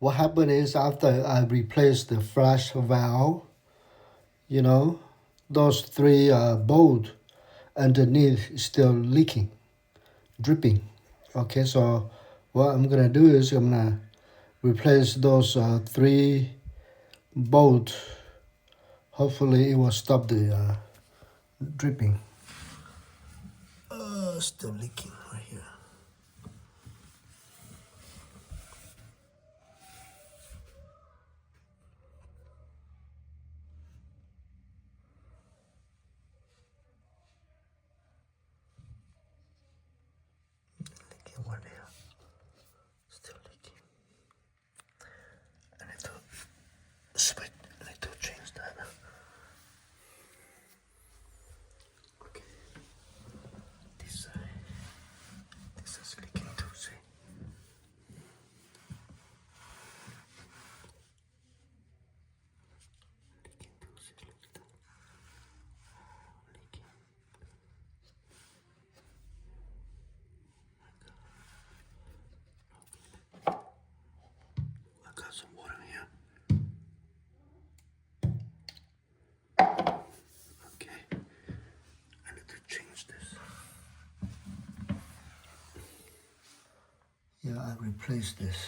what happened is after I replaced the flash valve, you know, those three bolts underneath is still leaking, dripping. Okay, so what I'm gonna do is I'm gonna replace those three bolts. Hopefully it will stop the dripping. Still leaking right here. Leaking one here. Still leaking. I need to switch. I need to change that. Okay. This side. This is leaking too, see? Leaking too, see? Look at that. Leaking. I got some water here. Okay. I need to change this. Yeah, I replaced this.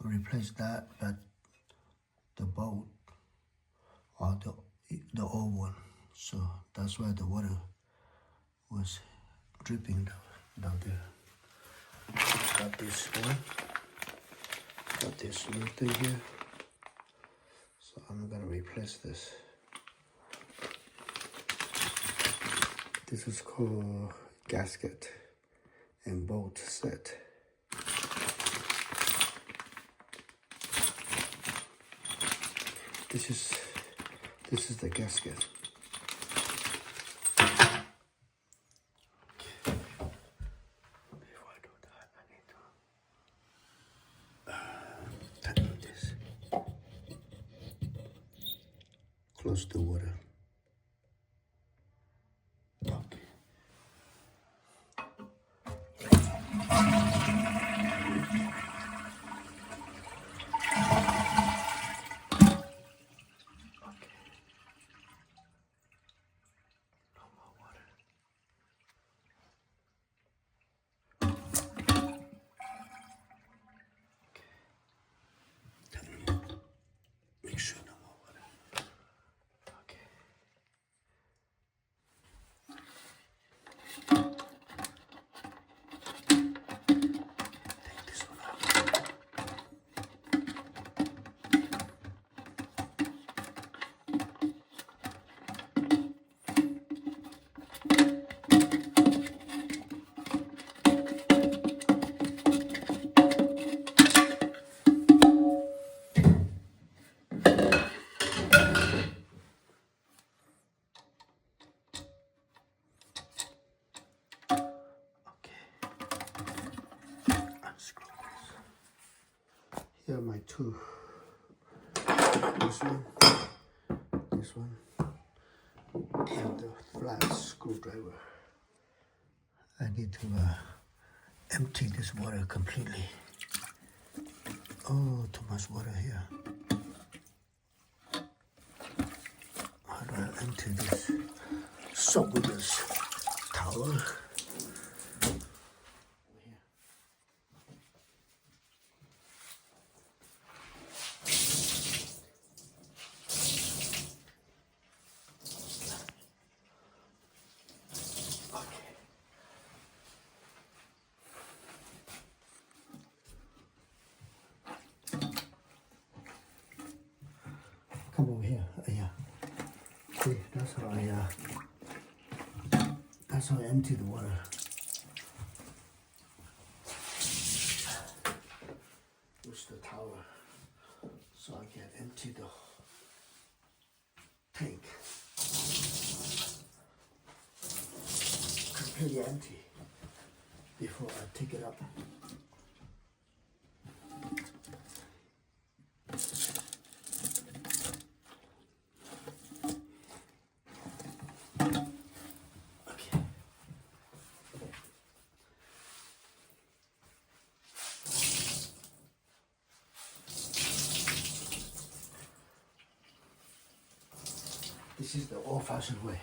I replaced that, but the bolt or the old one. So that's why the water was dripping down there. Got this one. Got this new thing here. So I'm gonna replace this. This is called gasket and bolt set. This is the gasket. Before I do that, I need to tighten this. Close the water. Okay. Make sure no more water. Okay. Take this one out. Unscrew this. Here are my two. This one, and the flat screwdriver. I need to empty this water completely. Oh, too much water here. How do I empty this? Soak with this towel. Come over here. Yeah. See, that's how I empty the water. Use the towel so I can empty the tank. Completely empty before I take it up. This is the old-fashioned way.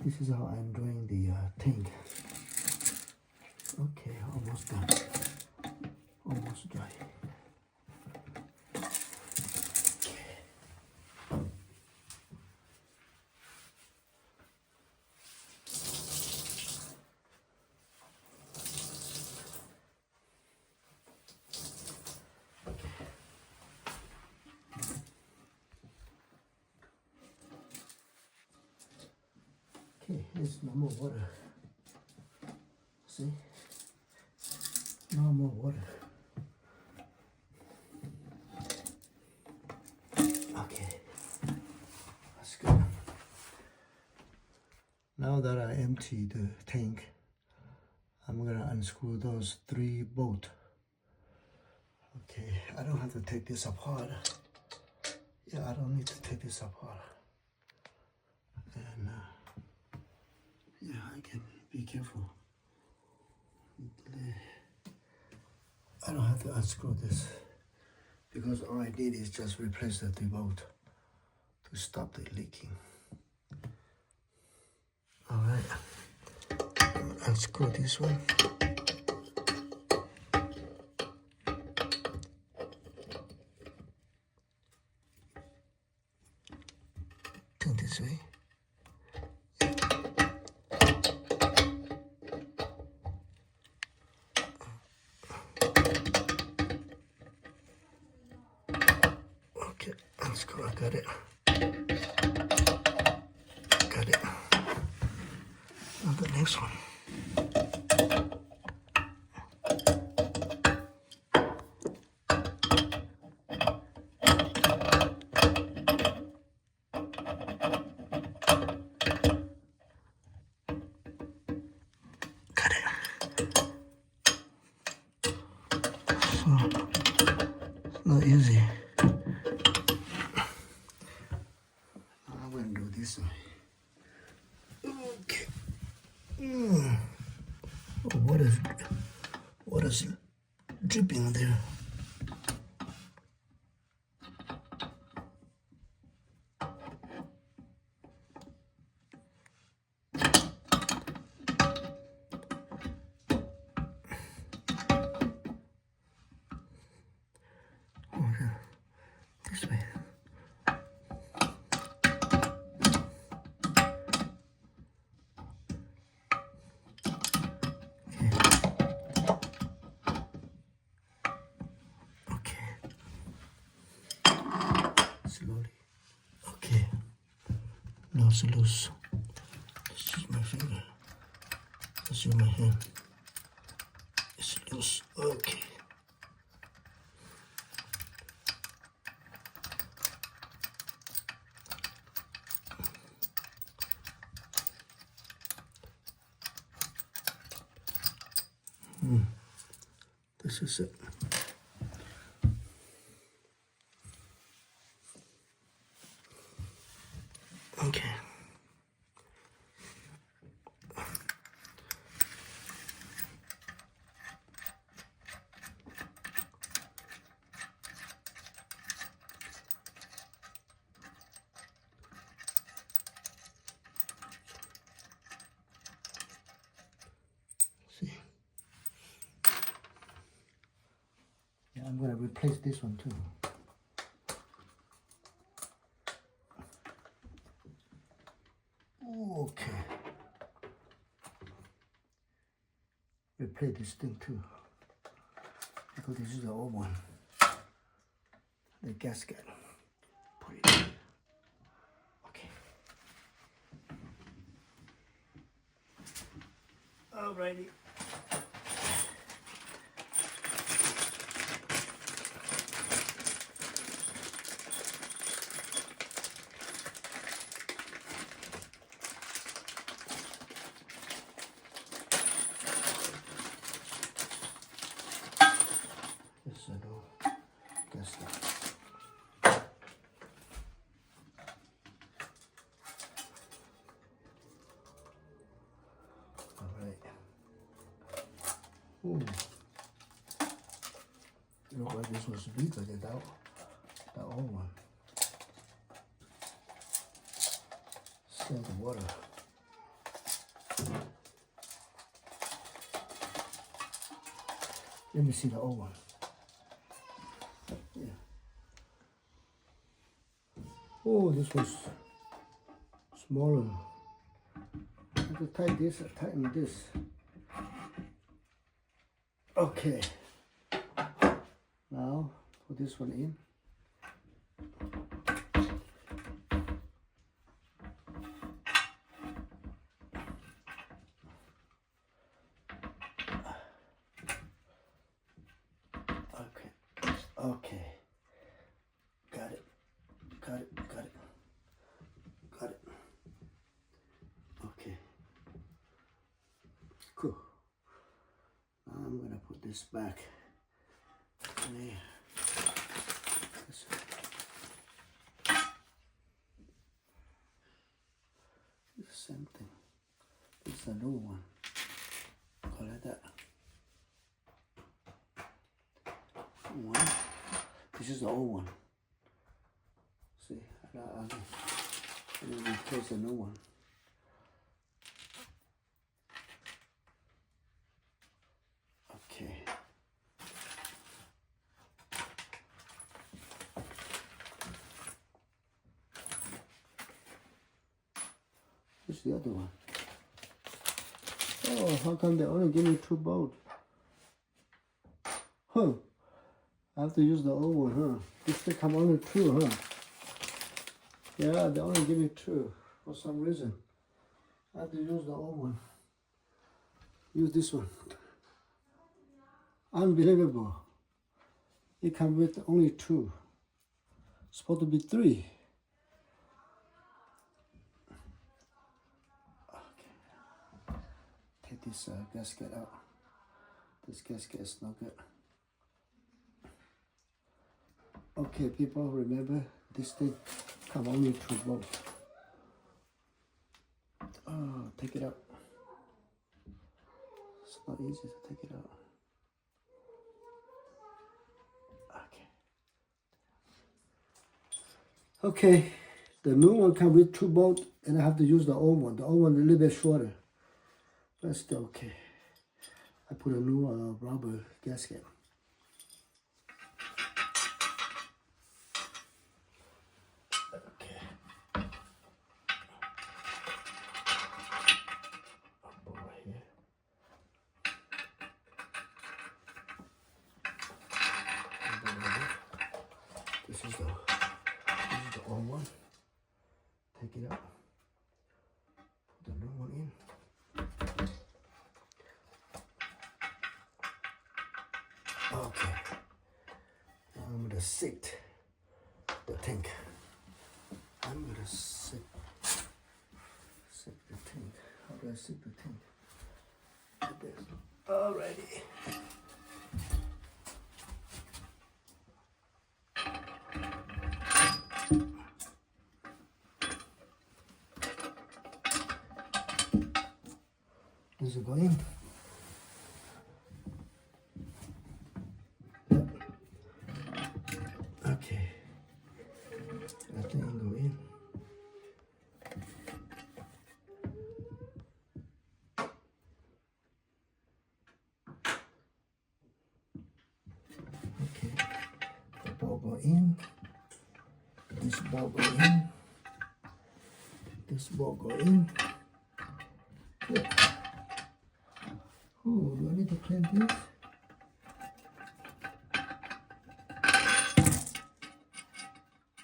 This is how I'm doing the tank. Okay, almost done. Almost dry. Okay, here's no more water. See? No more water. Okay, that's good. Now that I empty the tank, I'm gonna unscrew those 3 bolts. Okay, I don't have to take this apart. Yeah, I don't need to take this apart. And yeah, I can be careful. I don't have to unscrew this because all I did is just replace the 3 bolt to stop the leaking. All right, unscrew this one. Turn this way. Okay, unscrew. I got it. Got it. Now the next one. Not easy. I'm gonna do this way. Okay. Oh, what is dripping there? Okay. This way. Slowly. Okay. Now it's loose. Let's use my finger. Let's use my hand. It's loose. Okay. This is it. Okay. See? Yeah, I'm gonna replace this one too. Okay. Replace this thing too. Because this is the old one. The gasket. Put it in. Okay. Alrighty. Yes, I know. Gasket. Alright. Ooh. Look like this was bigger than that old one. Save the water. Let me see the old one. Yeah. Oh, this was smaller. I have to tighten this. Okay. Now put this one in. Okay. Got it. Okay. Cool. Now I'm gonna put this back in there. It's the same thing. This is a new one. Go like that. One. This is the old one. See, and then we place a new one. Okay. Where's the other one? Oh, how come they only give me 2 bolts? Huh. I have to use the old one, huh? This thing come only 2, huh? Yeah, they only give me 2 for some reason. I have to use the old one. Use this one. Unbelievable. It comes with only 2. It's supposed to be 3. Okay. Take this gasket out. This gasket is no good. Okay, people, remember this thing come only 2 bolts. Oh, take it out. It's not easy to take it out. Okay, the new one comes with 2 bolts, and I have to use the old one. The old one is a little bit shorter, but still okay. I put a new rubber gasket. Okay. Over here. This is the old one. Take it out. Put the new one in. Okay. Now I'm gonna sit the tank. I'm gonna sit the tank. How do I sit the tank? Like this. Alrighty. Does it go in? Yep. Okay. I think it'll go in. Okay. The ball go in. This ball go in. This ball go in. Yeah. Oh, do I need to clean this?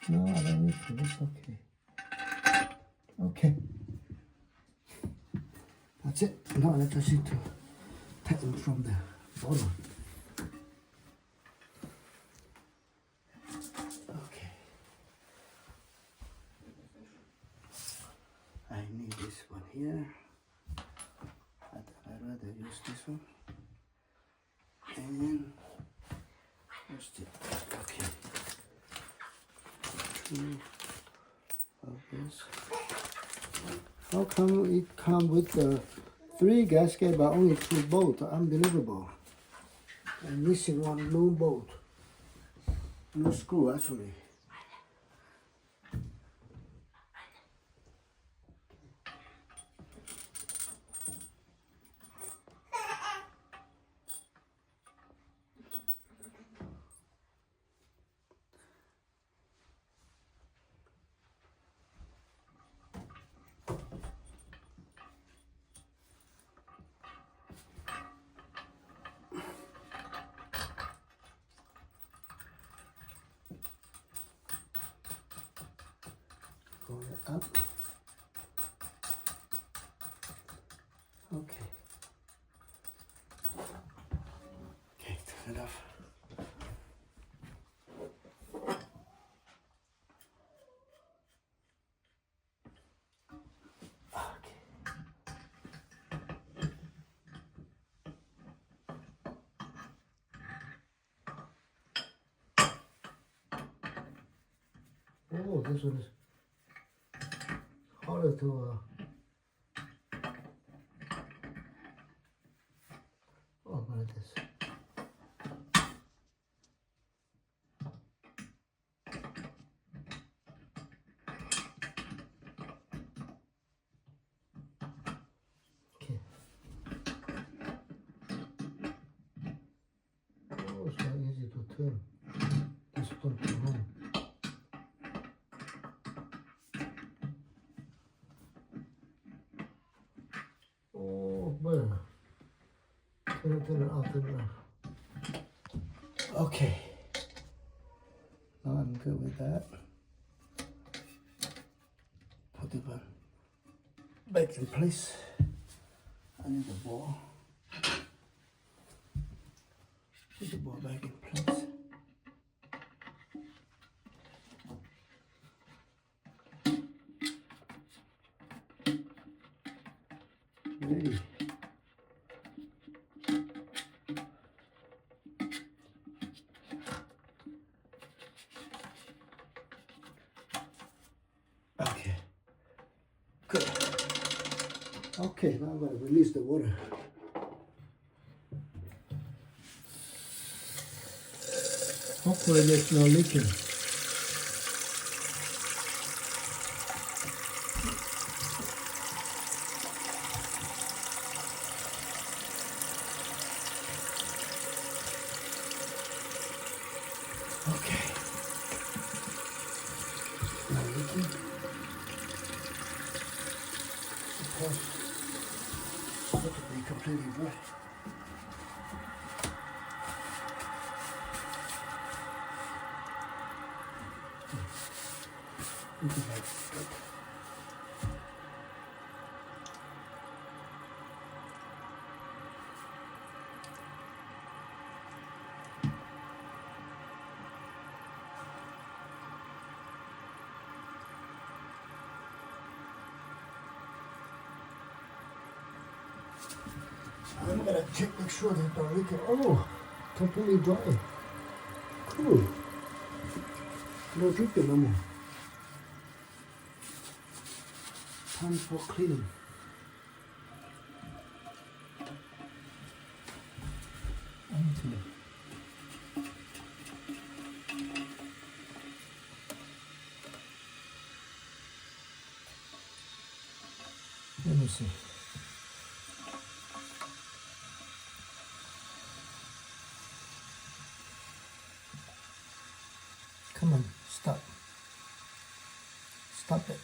No, I don't need to. It's okay. Okay. That's it. Now let's just need to tighten from the bottom. Okay. I need this one here. I'd rather use this one. And where's the okay. 2 of this. How come it come with the 3 gasket but only 2 bolts? Unbelievable. I'm missing one new bolt. No screw actually. Going up. Okay. Okay, turn it off. Okay. Oh, this one is harder to. Oh, look at this. Okay. Oh, it's not easy to turn. This one to home. Oh, man. Turn it off, turn it off. Okay. Now I'm good with that. Put it back in place. I need the ball. Put the ball back in place. Ready. Okay. Good. Okay, now I'm going to release the water. Hopefully there's no leaking. Okay. Not leaking. Supposed to be completely dry. Looking like good. I'm gonna check, make sure that the leaking. Oh, completely dry. Cool. No dripping no more. Time for cleaning. Let me see. Come on, stop. Stop it.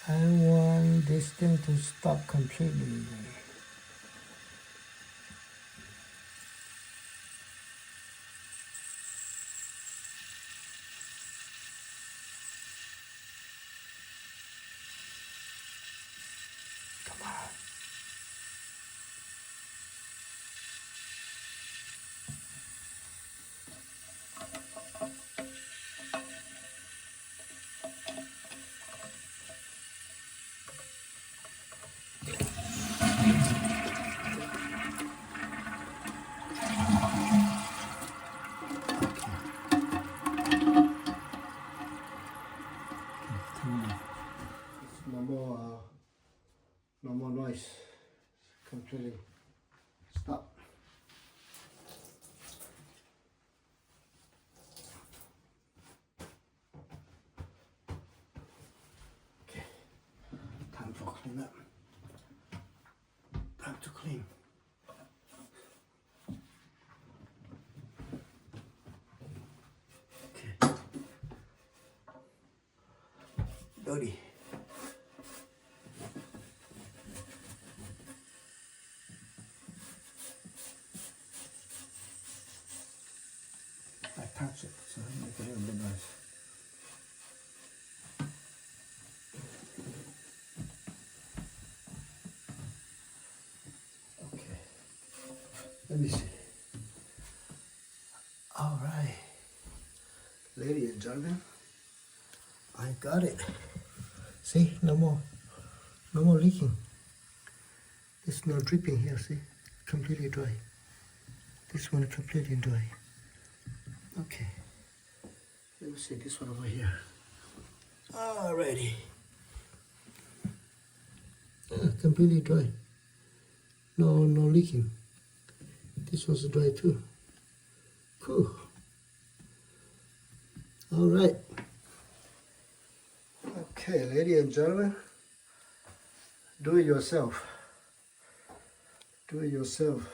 I want this thing to stop completely. Come on. No more noise. Completely stop. clean up. Time to clean. Okay. Dirty. I touch it, so make it a little bit nice. Okay. Let me see. All right, ladies and gentlemen, I got it. See, no more leaking. There's no dripping here. See, completely dry. This one completely dry. Okay, let me see this one over here. Alrighty, completely dry. No leaking. This one's dry too. Cool. All right. Okay, ladies and gentlemen, do it yourself. Do it yourself.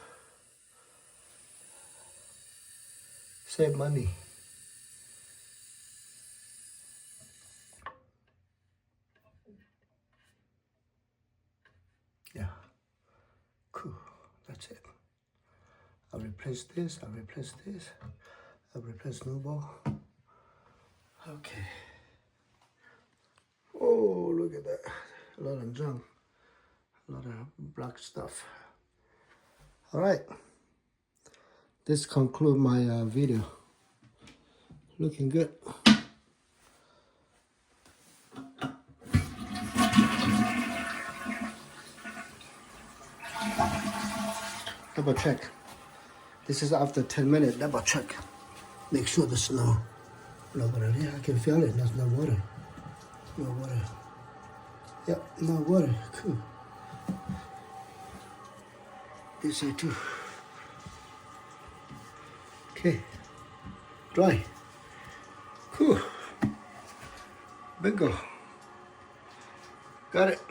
Save money. Yeah. Cool. That's it. I'll replace this. I'll replace this. I'll replace snowball. Okay. Oh, look at that. A lot of junk. A lot of black stuff. All right. This concludes my video. Looking good. Double check. This is after 10 minutes. Double check. Make sure the snow. No water. Yeah, I can feel it. There's no water. No water. Yep, no water. Cool. This side too. Okay. Dry. Cool. Bingo. Got it.